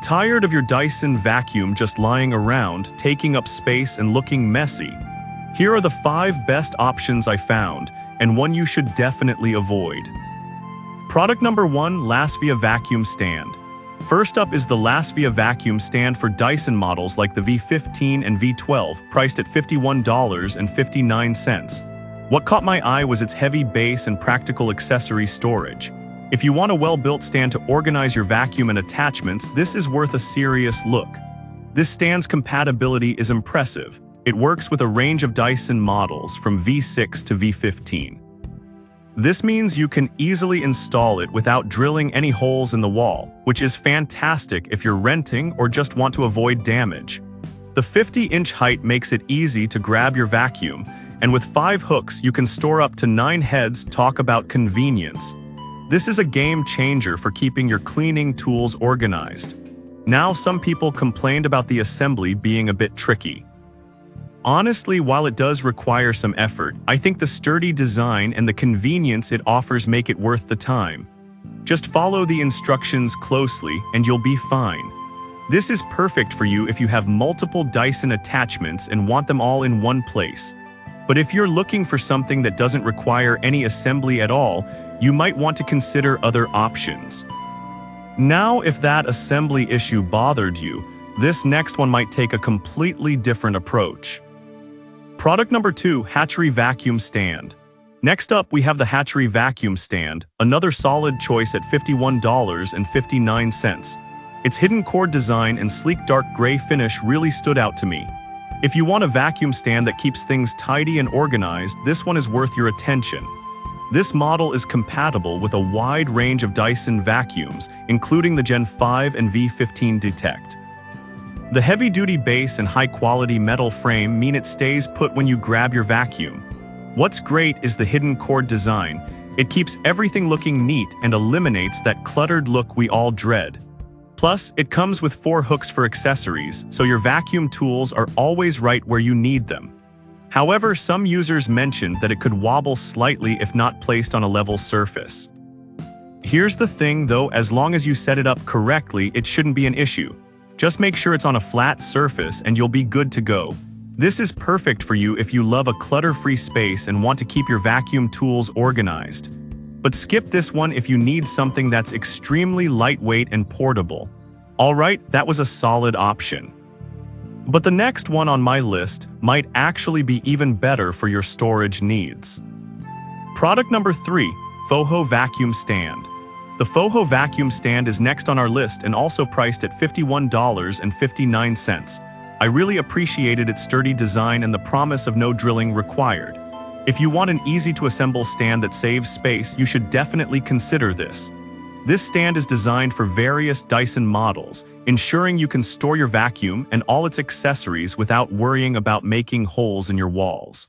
Tired of your Dyson vacuum just lying around, taking up space and looking messy? Here are the 5 best options I found, and one you should definitely avoid. Product number 1, Lasvia Vacuum Stand. First up is the Lasvia Vacuum Stand for Dyson models like the V15 and V12, priced at $51.59. What caught my eye was its heavy base and practical accessory storage. If you want a well-built stand to organize your vacuum and attachments, this is worth a serious look. This stand's compatibility is impressive. It works with a range of Dyson models from V6 to V15. This means you can easily install it without drilling any holes in the wall, which is fantastic if you're renting or just want to avoid damage. The 50-inch height makes it easy to grab your vacuum, and with 5 hooks you can store up to 9 heads. Talk about convenience. This is a game changer for keeping your cleaning tools organized. Now, some people complained about the assembly being a bit tricky. Honestly, while it does require some effort, I think the sturdy design and the convenience it offers make it worth the time. Just follow the instructions closely and you'll be fine. This is perfect for you if you have multiple Dyson attachments and want them all in one place. But if you're looking for something that doesn't require any assembly at all, you might want to consider other options. Now, if that assembly issue bothered you, this next one might take a completely different approach. Product number 2, Hatchery Vacuum Stand. Next up, we have the Hatchery Vacuum Stand, another solid choice at $51.59. Its hidden cord design and sleek dark gray finish really stood out to me. If you want a vacuum stand that keeps things tidy and organized, this one is worth your attention. This model is compatible with a wide range of Dyson vacuums, including the Gen 5 and V15 Detect. The heavy-duty base and high-quality metal frame mean it stays put when you grab your vacuum. What's great is the hidden cord design. It keeps everything looking neat and eliminates that cluttered look we all dread. Plus, it comes with 4 hooks for accessories, so your vacuum tools are always right where you need them. However, some users mentioned that it could wobble slightly if not placed on a level surface. Here's the thing though, as long as you set it up correctly, it shouldn't be an issue. Just make sure it's on a flat surface and you'll be good to go. This is perfect for you if you love a clutter-free space and want to keep your vacuum tools organized. But skip this one if you need something that's extremely lightweight and portable. Alright, that was a solid option. But the next one on my list might actually be even better for your storage needs. Product number 3, Foho Vacuum Stand. The Foho Vacuum Stand is next on our list and also priced at $51.59. I really appreciated its sturdy design and the promise of no drilling required. If you want an easy-to-assemble stand that saves space, you should definitely consider this. This stand is designed for various Dyson models, ensuring you can store your vacuum and all its accessories without worrying about making holes in your walls.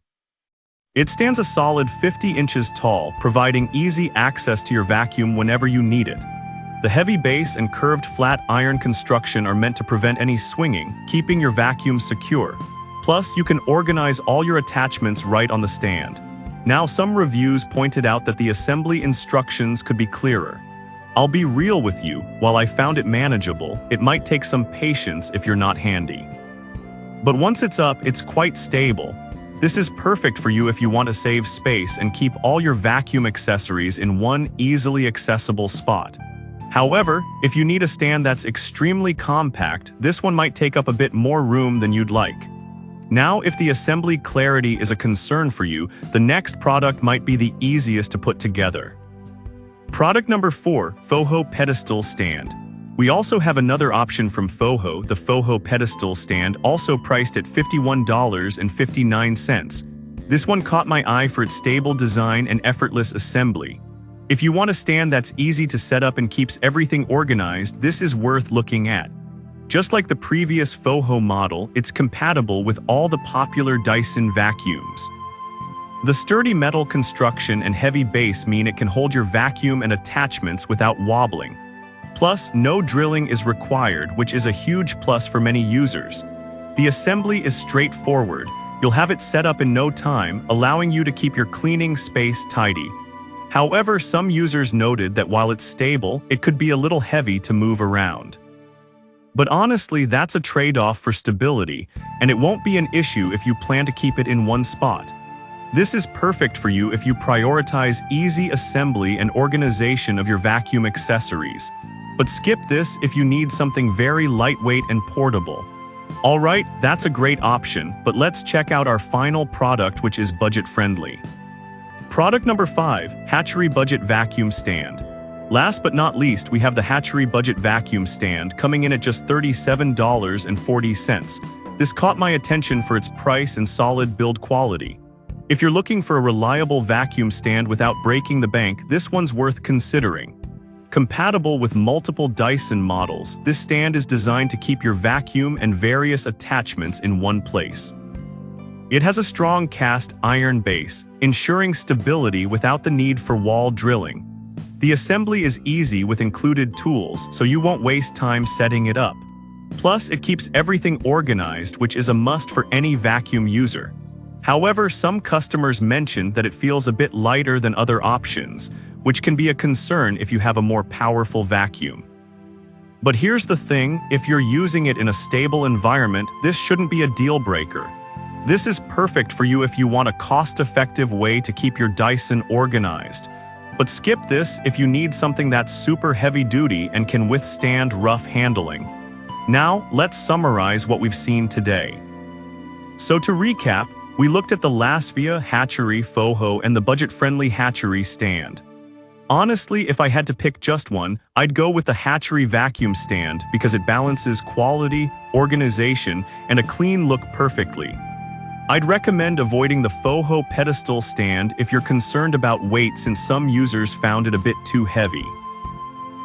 It stands a solid 50 inches tall, providing easy access to your vacuum whenever you need it. The heavy base and curved flat iron construction are meant to prevent any swinging, keeping your vacuum secure. Plus, you can organize all your attachments right on the stand. Now, some reviews pointed out that the assembly instructions could be clearer. I'll be real with you, while I found it manageable, it might take some patience if you're not handy. But once it's up, it's quite stable. This is perfect for you if you want to save space and keep all your vacuum accessories in one easily accessible spot. However, if you need a stand that's extremely compact, this one might take up a bit more room than you'd like. Now, if the assembly clarity is a concern for you, the next product might be the easiest to put together. Product number 4, Foho Pedestal Stand. We also have another option from Foho, the Foho Pedestal Stand, also priced at $51.59. This one caught my eye for its stable design and effortless assembly. If you want a stand that's easy to set up and keeps everything organized, this is worth looking at. Just like the previous Foho model, it's compatible with all the popular Dyson vacuums. The sturdy metal construction and heavy base mean it can hold your vacuum and attachments without wobbling. Plus, no drilling is required, which is a huge plus for many users. The assembly is straightforward. You'll have it set up in no time, allowing you to keep your cleaning space tidy. However, some users noted that while it's stable, it could be a little heavy to move around. But honestly, that's a trade-off for stability, and it won't be an issue if you plan to keep it in one spot. This is perfect for you if you prioritize easy assembly and organization of your vacuum accessories. But skip this if you need something very lightweight and portable. Alright, that's a great option, but let's check out our final product, which is budget-friendly. Product number 5, Hatchery Budget Vacuum Stand. Last but not least, we have the Hatchery Budget Vacuum Stand coming in at just $37.40. This caught my attention for its price and solid build quality. If you're looking for a reliable vacuum stand without breaking the bank, this one's worth considering. Compatible with multiple Dyson models, this stand is designed to keep your vacuum and various attachments in one place. It has a strong cast iron base, ensuring stability without the need for wall drilling. The assembly is easy with included tools, so you won't waste time setting it up. Plus, it keeps everything organized, which is a must for any vacuum user. However, some customers mentioned that it feels a bit lighter than other options, which can be a concern if you have a more powerful vacuum. But here's the thing, if you're using it in a stable environment, this shouldn't be a deal breaker. This is perfect for you if you want a cost-effective way to keep your Dyson organized. But skip this if you need something that's super heavy-duty and can withstand rough handling. Now, let's summarize what we've seen today. So to recap, we looked at the Lasvia Hatchery Foho and the budget-friendly Hatchery Stand. Honestly, if I had to pick just one, I'd go with the Hatchery Vacuum Stand because it balances quality, organization, and a clean look perfectly. I'd recommend avoiding the Foho pedestal stand if you're concerned about weight, since some users found it a bit too heavy.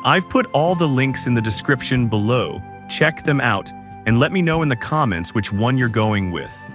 I've put all the links in the description below. Check them out and let me know in the comments which one you're going with.